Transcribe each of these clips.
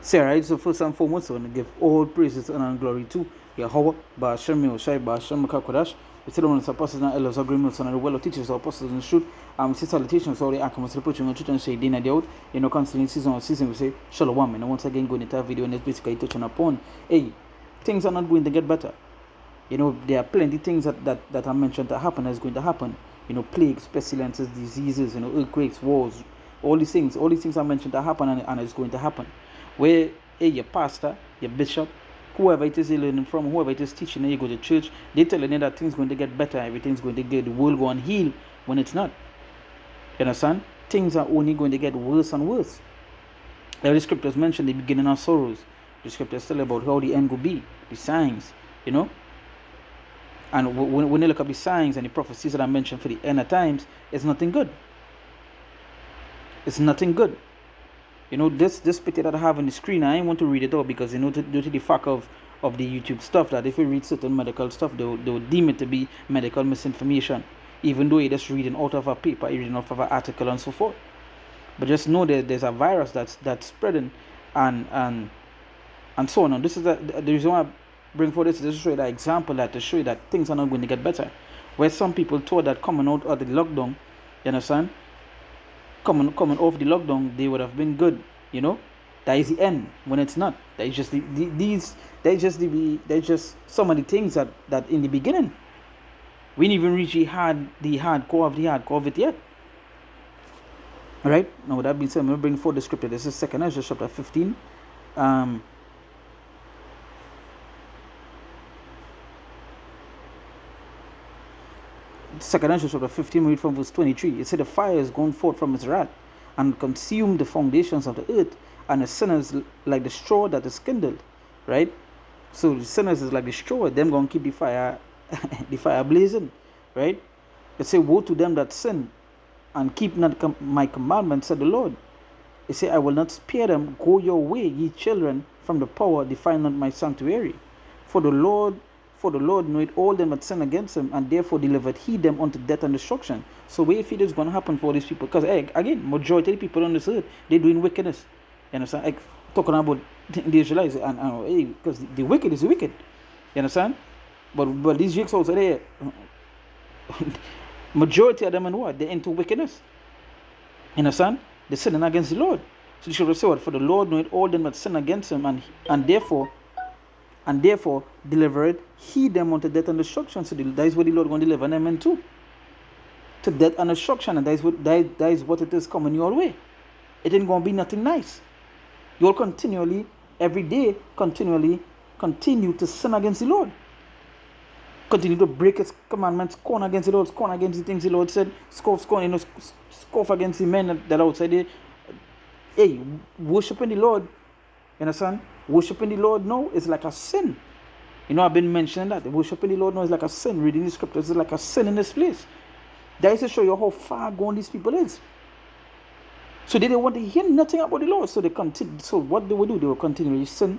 Say, right, so first and foremost, I want to give all praises and glory to Yahweh, Ba'ashem Yoshai, Ba'ashem Makakodash. We say, on the apostles and elders, agreements, and the well of teachers, the apostles and truth. We say salutations, all the accounts, reproaching on truth and say, Dina Deod, constantly season on season, we say, Shalom. And once again, going into a video, and it's basically touching upon, hey, things are not going to get better. There are plenty of things that I mentioned that happen, that's going to happen. Plagues, pestilences, diseases, earthquakes, wars, all these things I mentioned that happen, and it's going to happen. Where your pastor, your bishop, whoever it is you're learning from, whoever it is teaching, you go to church, they telling you that things going to get better, everything's going to get, the world going to heal, when it's not. You understand? Things are only going to get worse and worse. The scriptures mention the beginning of sorrows. The scriptures tell about how the end will be, the signs, And when you look at the signs and the prophecies that I mentioned for the end of times, it's nothing good. It's nothing good. This picture that I have on the screen, I ain't want to read it out because due to the fact of the YouTube stuff, that if you read certain medical stuff, they'll deem it to be medical misinformation, even though you're just reading out of a paper, you're reading out of an article and so forth. But just know that there's a virus that's spreading and so on. And this is the reason why I bring for this is to show you that example, that to show you that things are not going to get better. Where some people thought that coming out of the lockdown, you understand? Coming off the lockdown, they would have been good, That is the end, when it's not. That is just just some of the things that in the beginning, we didn't even reach the hardcore of it yet. Alright, now with that being said, I'm going to bring forward the scripture. This is 2 Ezra chapter 15. 2 Ezra chapter 15, we read from verse 23. It said, the fire is gone forth from its wrath, and consumed the foundations of the earth, and the sinners like the straw that is kindled. Right? So the sinners is like the straw, them going to keep the fire blazing. Right? It said, woe to them that sin, and keep not my commandments, said the Lord. It said, I will not spare them. Go your way, ye children, from the power, defile not my sanctuary. For the Lord knoweth all them that sin against him, and therefore delivered he them unto death and destruction. So what if it is going to happen for these people? Because again, majority of the people on this earth, they're doing wickedness. You understand? Like, talking about the Israelites, and because the wicked is the wicked. You understand? But these Jakes also there, majority of them and what? They're into wickedness. You understand? They're sinning against the Lord. So you should say what? For the Lord knoweth all them that sin against him, and therefore delivered he them unto death and destruction. So that is what the Lord going to deliver them into, to death and destruction. And that is what it is coming your way. It ain't going to be nothing nice. You'll continually, every day, continue to sin against the Lord. Continue to break his commandments, scorn against the Lord, scorn against the things the Lord said, scoff against the men that are outside there. Hey, worshiping the Lord, you understand? Worshiping the Lord now is like a sin. I've been mentioning that. Worshiping the Lord now is like a sin. Reading the scriptures is like a sin in this place. That is to show you how far gone these people is. So they don't want to hear nothing about the Lord. So they continue. So what they will do, they will continually sin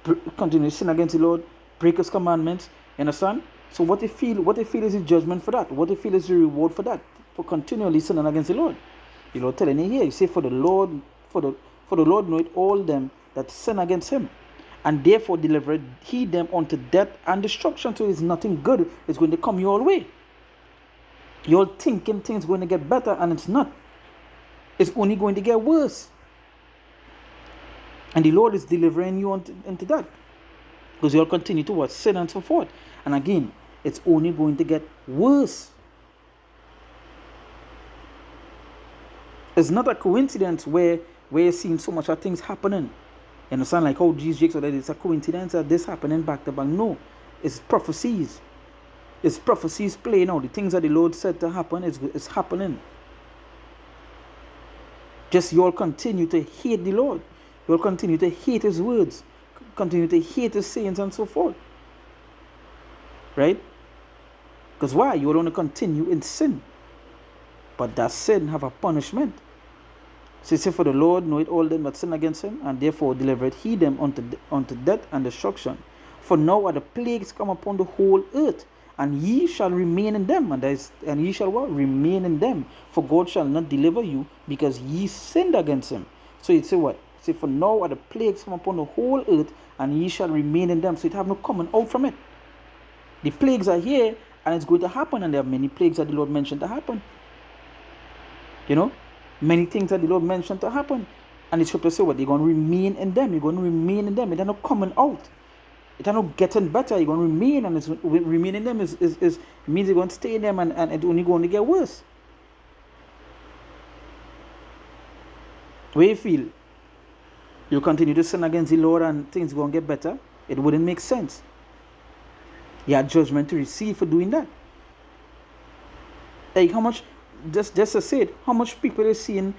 against the Lord, break his commandments. You understand? So what they feel is the judgment for that. What they feel is the reward for that, for continually sinning against the Lord. The Lord telling you here, you say, for the Lord knoweth all them that sin against him, and therefore delivered he them unto death and destruction. So it's nothing good is going to come your way. You're thinking things going to get better, and it's not. It's only going to get worse. And the Lord is delivering you into that, because you'll continue to what? Sin and so forth. And again, it's only going to get worse. It's not a coincidence where you're seeing so much of things happening. You understand? Like how Jesus Jakes, that it's a coincidence that this happening back to back. No, it's prophecies. It's prophecies playing out. The things that the Lord said to happen is happening. Just you'll continue to hate the Lord. You'll continue to hate his words. Continue to hate his sayings and so forth. Right? Because why? You will only continue in sin. But that sin have a punishment. So he said, for the Lord knoweth all them that sin against him, and therefore delivered he them unto death and destruction. For now are the plagues come upon the whole earth, and ye shall remain in them. And ye shall what? Remain in them. For God shall not deliver you, because ye sinned against him. So it say what? Say, for now are the plagues come upon the whole earth, and ye shall remain in them. So it have no coming out from it. The plagues are here, and it's going to happen, and there are many plagues that the Lord mentioned to happen. You know, many things that the Lord mentioned to happen. And the scripture say what? They're going to remain in them. You're going to remain in them. It's not coming out. It's not getting better. You're going to remain, and it's remaining in them is means you're going to stay in them, and it's only going to get worse. Where you feel you continue to sin against the Lord and things going to get better, it wouldn't make sense. You have judgment to receive for doing that. Like how much, just to say it, how much people are seeing,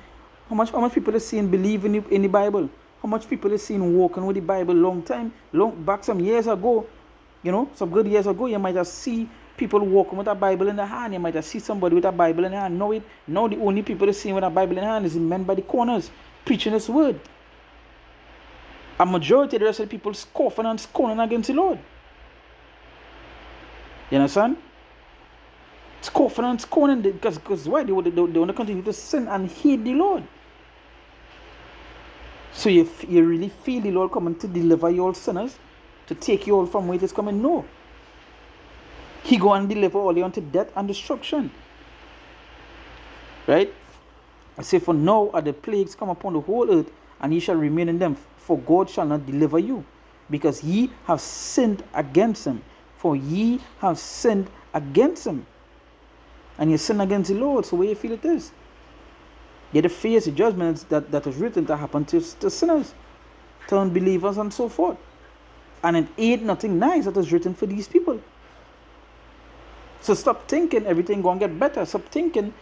how much people are seeing believe in the Bible? How much people are seeing walking with the Bible long back some years ago, you know, some good years ago, you might have seen people walking with a Bible in their hand. You might have seen somebody with a Bible in their hand. Now the only people that see with a Bible in their hand is the men by the corners preaching His word. A majority of the rest of the people scoffing and scorning against the Lord. You understand? Scoffing and scorning because why? They want to continue to sin and hate the Lord. So you really feel the Lord coming to deliver you all sinners, to take you all from where it is coming? No. He go and deliver all you unto death and destruction. Right? I say, for now are the plagues come upon the whole earth, and ye shall remain in them. For God shall not deliver you, because ye have sinned against Him. For ye have sinned against Him. And you sin against the Lord, so where you feel it is? You have to face the judgments that is written to happen to sinners, to unbelievers, and so forth. And it ain't nothing nice that is written for these people. So stop thinking everything gonna get better. Stop thinking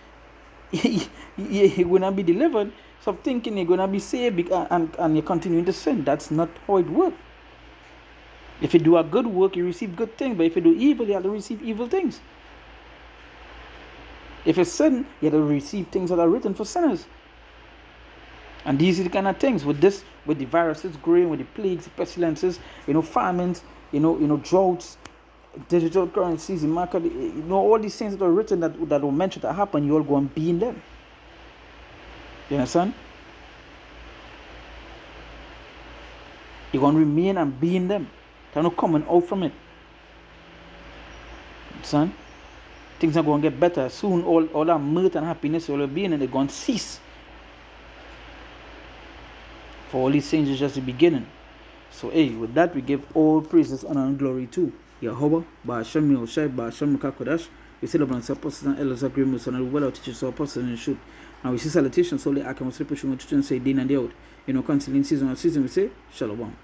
you're gonna be delivered. Stop thinking you're gonna be saved and you're continuing to sin. That's not how it works. If you do a good work, you receive good things. But if you do evil, you have to receive evil things. If you sin, you have to receive things that are written for sinners. And these are the kind of things with the viruses growing, with the plagues, the pestilences, famines, droughts, digital currencies, the market, all these things that are written that were mentioned to happen, you all go and be in them. You understand? You're going to remain and be in them. They're not coming out from it. Understand? Things are going to get better. Soon all that mirth and happiness will be in, and they're going to cease. For all these things is just the beginning. So with that we give all praises, honor and glory to Yahweh, Ba'ashem Yahushai, Ba'ashem Mekakodash. We celebrate apostles and elders agreements and well our teachers, our apostles and shoot. And we see salutations, solely I can also push on to say day and day out. Constantly in season and season we say Shalom.